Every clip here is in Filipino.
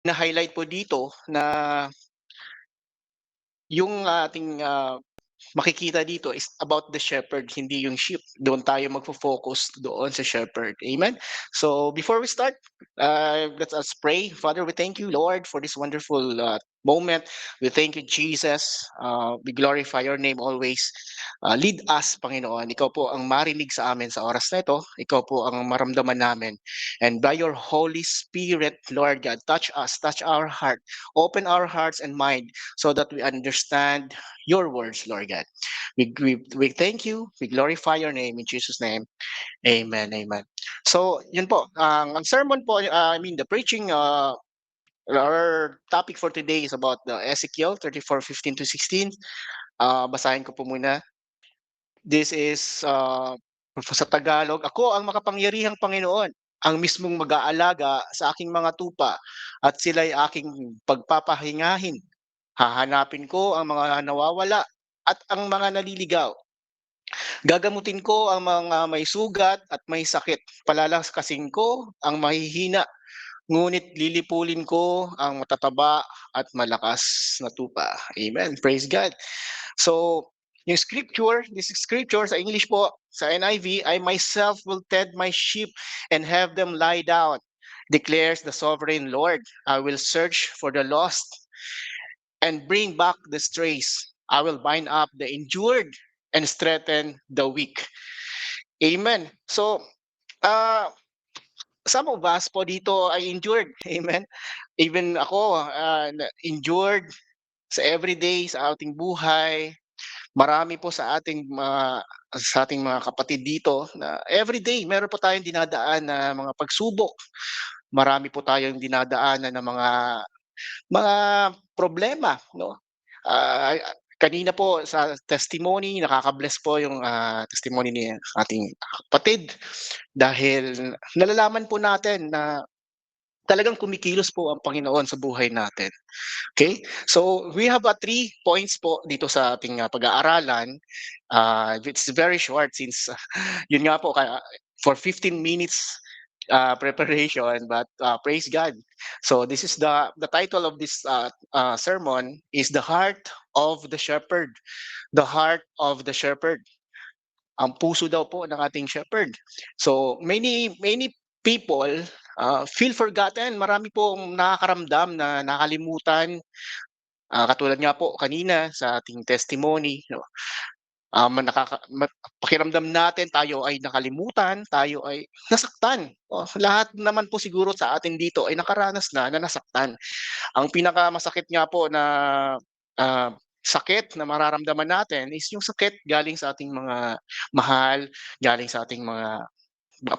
na-highlight po dito na yung ating, makikita dito is about the shepherd, hindi yung sheep. Doon tayo magfo-focus doon sa shepherd. Amen? So before we start, let us pray. Father, we thank you, Lord, for this wonderful moment. We thank you, Jesus. We glorify your name always. Lead us, Panginoon. Ikaw po ang marinig sa amin sa oras na ito. Ikaw po ang maramdaman namin. And by your Holy Spirit, Lord God, touch us, touch our heart. Open our hearts and mind so that we understand your words, Lord God. We thank you, we glorify your name in Jesus' name. Amen, amen. So, yun po, ang sermon po, the preaching, our topic for today is about the Ezekiel 34:15 to 16. Basahin ko po muna. This is sa Tagalog, ako ang makapangyarihang Panginoon, ang mismong mag-aalaga sa aking mga tupa at sila'y aking pagpapahingahin. Hahanapin ko ang mga nawawala at ang mga naliligaw. Gagamutin ko ang mga may sugat at may sakit. Palalakasin ko ang mahihina, ngunit lilipulin ko ang matataba at malakas na tupa. Amen. Praise God. So, yung scripture, this scripture sa English po, sa NIV, I myself will tend my sheep and have them lie down, declares the sovereign Lord. I will search for the lost and bring back the strays. I will bind up the injured and strengthen the weak. Amen. So, uh, some of us po dito ay injured. Amen. Even ako, injured sa everyday, sa ating buhay. Marami po sa ating mga kapatid dito na everyday meron po tayong dinadaan na mga pagsubok. Marami po tayong dinadaanan na mga problema, no? Ah, Kanina po sa testimony, nakaka-bless po yung testimony ni ating kapatid dahil nalalaman po natin na talagang kumikilos po ang Panginoon sa buhay natin. Okay? So we have 3 points po dito sa ating pag-aaralan. It's very short since yun nga po for 15 minutes preparation, but praise God. So this is the title of this sermon is the heart of the shepherd. The heart of the shepherd. Ang puso daw po ng ating shepherd. So many people feel forgotten. Marami pong nakakaramdam na nakalimutan. Katulad nga po kanina sa ating testimony, no? Pakiramdam natin tayo ay nakalimutan, tayo ay nasaktan. Lahat naman po siguro sa atin dito ay nakaranas na nasaktan. Ang pinakamasakit nga po na sakit na mararamdaman natin is yung sakit galing sa ating mga mahal, galing sa ating mga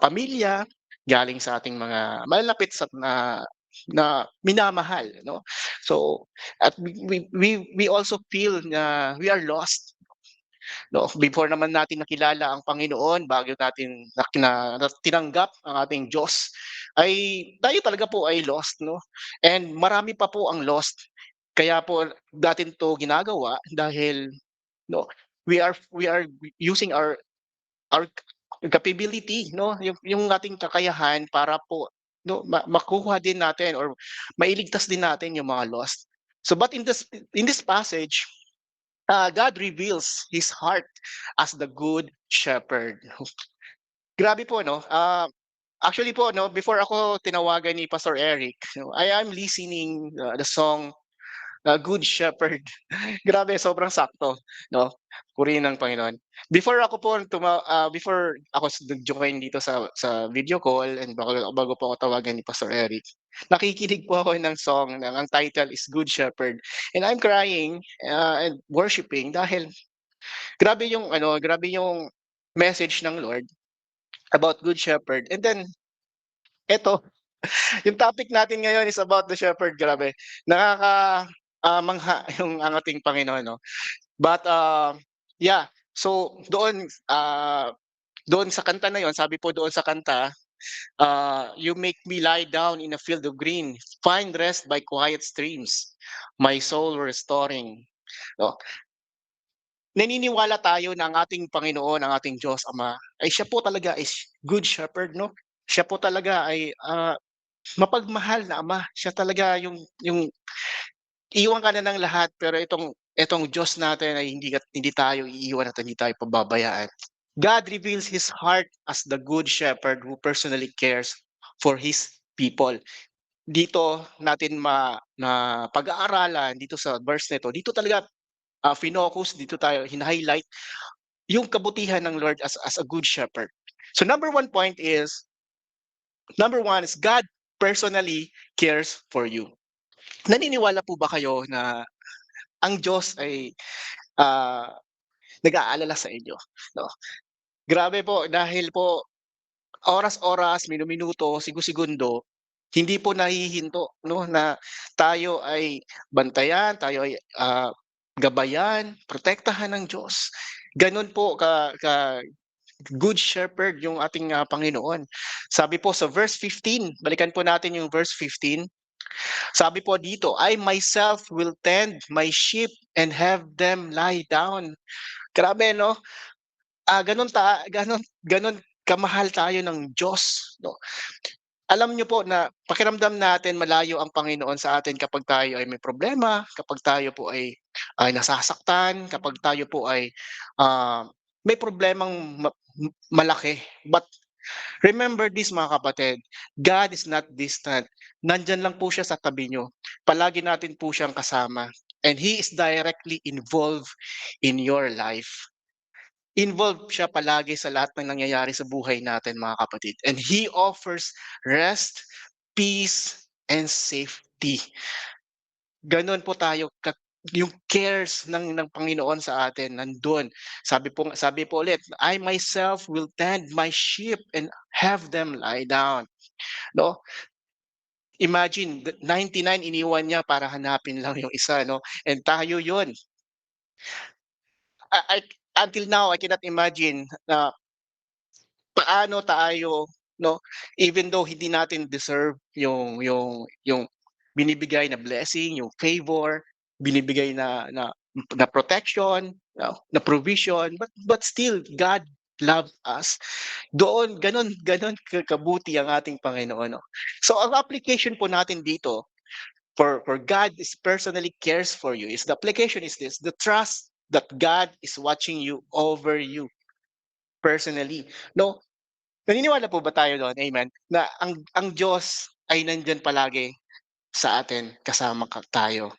pamilya, galing sa ating mga malalapit na minamahal, no? So, at we also feel na we are lost. No, before naman natin nakilala ang Panginoon, bago natin na tinanggap ang ating Diyos, ay tayo talaga po ay lost, no? And marami pa po ang lost. Kaya po natin 'to ginagawa dahil, no, we are using our capability, no, yung ating kakayahan para po, no, makuha din natin or mailigtas din natin yung mga lost. So but in this passage, God reveals his heart as the good shepherd. Grabe po, no? Actually po, no, before ako tinawagan ni Pastor Eric, no, I am listening the song Good Shepherd. Grabe, sobrang sakto, no? Purihin ng Panginoon. Before ako nag-join dito sa video call and bago po ako tawagan ni Pastor Eric, nakikinig po ako ng song na ang title is Good Shepherd. And I'm crying and worshiping dahil grabe yung message ng Lord about Good Shepherd. And then eto, yung topic natin ngayon is about the shepherd. Grabe. Mangha yung ang ating Panginoon, no? But yeah. So doon sa kanta na yon, sabi po doon sa kanta, you make me lie down in a field of green, find rest by quiet streams, my soul restoring. No? Naniniwala tayo na ang ating Panginoon, ang ating Diyos Ama, ay siya po talaga is good shepherd, no? Siya po talaga ay mapagmahal na Ama. Siya talaga yung iwan ka na ng lahat pero itong Diyos natin ay hindi tayo iiwan at hindi tayo pababayaan. God reveals His heart as the good shepherd who personally cares for His people. Dito natin na pag-aaralan dito sa verse nito, dito talaga finocus, dito tayo hina-highlight yung kabutihan ng Lord as a good shepherd. So number one is God personally cares for you. Naniniwala po ba kayo na ang Diyos ay ah, nag-aalala sa inyo, 'no? Grabe po dahil po oras-oras, minu-minuto, segundo, hindi po nahihinto 'no, na tayo ay bantayan, tayo ay gabayan, protektahan ng Diyos. Gano'n po ka good shepherd yung ating Panginoon. Sabi po sa verse 15, balikan po natin yung verse 15. Sabi po dito, "I myself will tend my sheep and have them lie down." Grabe 'no? Gano'n gano'n kamahal tayo ng Diyos 'no. Alam niyo po na pakiramdam natin malayo ang Panginoon sa atin kapag tayo ay may problema, kapag tayo po ay nasasaktan, kapag tayo po ay, may problemang malaki. But remember this mga kapatid, God is not distant. Nandiyan lang po siya sa tabi niyo. Palagi natin po siyang kasama and He is directly involved in your life. Involved siya palagi sa lahat ng nangyayari sa buhay natin mga kapatid. And He offers rest, peace, and safety. Gano'n po tayo yung cares ng Panginoon sa atin nandun. Sabi po ulit, "I myself will tend my sheep and have them lie down." 'No? Imagine 99 iniwan niya para hanapin lang yung isa 'no, and tayo yun. I until now I cannot imagine na paano tayo 'no, even though hindi natin deserve yung binibigay na blessing, yung favor, binibigay na protection, na provision, but still God love us. Doon gano'n gano'n kabuti ang ating Panginoon 'no. So ang application po natin dito for God is personally cares for you is the application is this, the trust that God is watching you over you personally 'no. Naniniwala po ba tayo do'n, amen, na ang Diyos ay nandiyan palagi sa atin, kasama tayo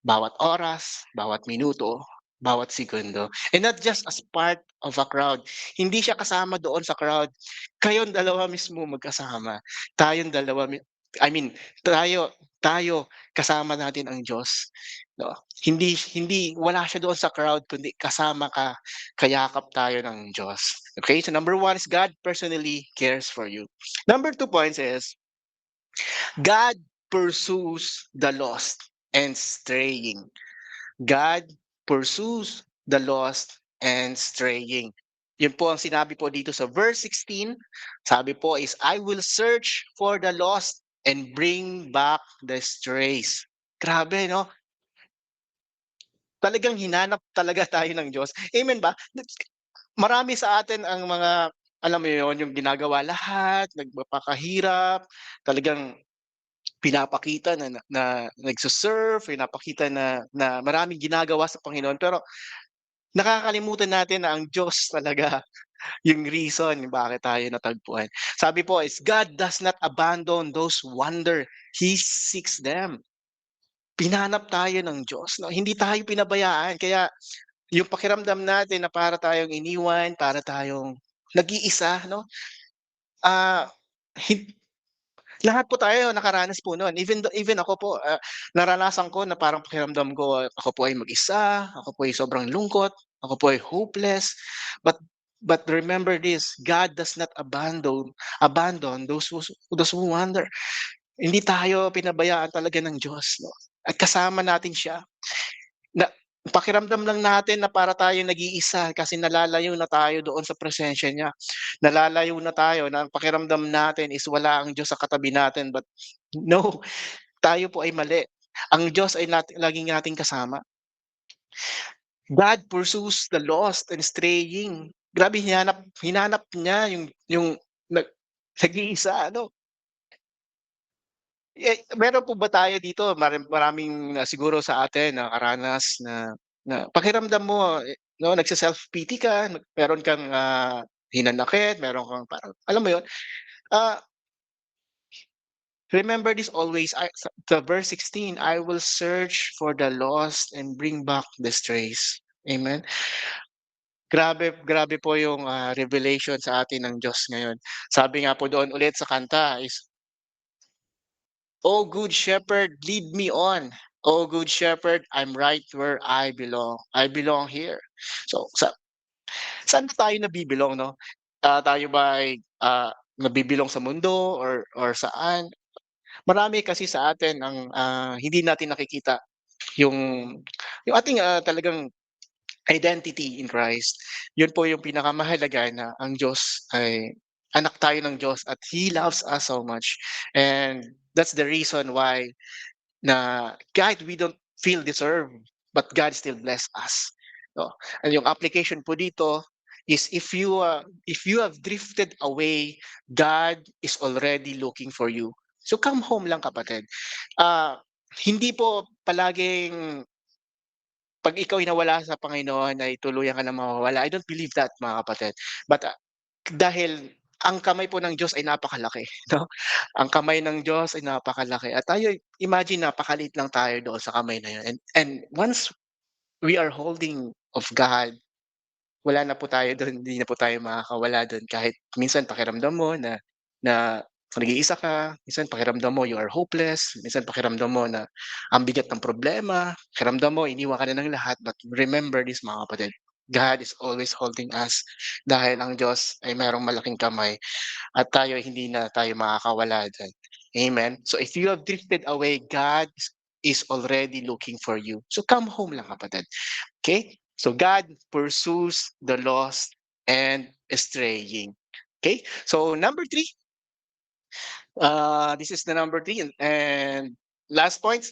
bawat oras, bawat minuto, bawat segundo, and not just as part of a crowd. Hindi siya kasama doon sa crowd, kayong dalawa mismo magkasama. Tayong dalawa I mean, tayo kasama natin ang Diyos, 'no. Hindi hindi wala siya doon sa crowd kundi kasama ka, kayakap tayo ng Diyos. Okay, so number one is God personally cares for you. Number 2 points is God pursues the lost and straying. God pursues the lost and straying. Yun po ang sinabi po dito sa verse 16. Sabi po is, "I will search for the lost and bring back the strays." Grabe 'no? Talagang hinanap talaga tayo ng Diyos. Amen ba? Marami sa atin ang mga alam mo yun, yung ginagawa lahat, nagpapakahirap, talagang pinapakita na nagse-serve, pinapakita na maraming ginagawa sa Panginoon, pero nakakalimutan natin na ang Diyos talaga yung reason bakit tayo natagpuan. Sabi po is, God does not abandon those who wander, He seeks them. Pinanap tayo ng Diyos 'no, hindi tayo pinabayaan kaya yung pakiramdam natin na para tayong iniwan, para tayong nag-iisa 'no, ah, hin lahat po tayo nakaranas po nun. Even ako po, naranasan ko na parang pakiramdam ko ako po ay mag-isa, ako po ay sobrang lungkot, ako po ay hopeless. But but remember this, God does not abandon those who wander. Hindi tayo pinabayaan talaga ng Diyos 'no, at kasama natin siya. Na pakiramdam lang natin na para tayong nag-iisa kasi nalalayo na tayo doon sa presensya niya. Nalalayo na tayo na ang pakiramdam natin is wala ang Diyos sa katabi natin, but no, tayo po ay mali. Ang Diyos ay lagi nating kasama. God pursues the lost and straying. Grabe hinanap hinanap niya yung nag nag-iisa ano. Meron po ba tayo dito maraming siguro sa atin nakaranas na pakiramdam mo, 'no, nagse-self-pity ka, meron kang, hinanakit, meron kang parang alam mo 'yun, ah, remember this always, sa verse 16, "I will search for the lost and bring back the strays." Amen. Grabe grabe po yung, revelation sa atin ng Diyos ngayon. Sabi nga po doon ulit sa kanta is, "O good shepherd, lead me on. O good shepherd, I'm right where I belong. I belong here." So, saan ba tayo nabibilong 'no? Tayo ba ay, nabibilong sa mundo or saan? Marami kasi sa atin ang, hindi natin nakikita yung yung ating, talagang identity in Christ. Yun po yung pinakamahalaga na ang Diyos ay anak tayo ng Diyos at He loves us so much. And that's the reason why na kahit we don't feel deserve, but God still bless us. No? And yung application po dito is if you have drifted away, God is already looking for you. So come home lang kapatid. Ah, hindi po palaging 'pag ikaw ay nawala sa Panginoon ay tuluyan ka ng mawawala. I don't believe that mga kapatid. But, dahil ang kamay po ng Diyos ay napakalaki 'no, ang kamay ng Diyos ay napakalaki at tayo imagine napakaliit lang tayo doon sa kamay na yun and once we are holding of God, wala na po tayo dun, hindi na po tayo makakawala dun kahit minsan pakiramdam mo na nag-iisa ka, minsan pakiramdam mo you are hopeless, minsan pakiramdam mo na ang bigat ng problema, pakiramdam mo iniwan ka na ng lahat, but remember this mga kapatid, God is always holding us dahil ang Diyos ay mayroong malaking kamay at tayo hindi na tayo makakawala diyan. Amen. So if you have drifted away, God is already looking for you. So come home lang kapatid. Okay? So God pursues the lost and straying. Okay? So number three, this is the number three and last point.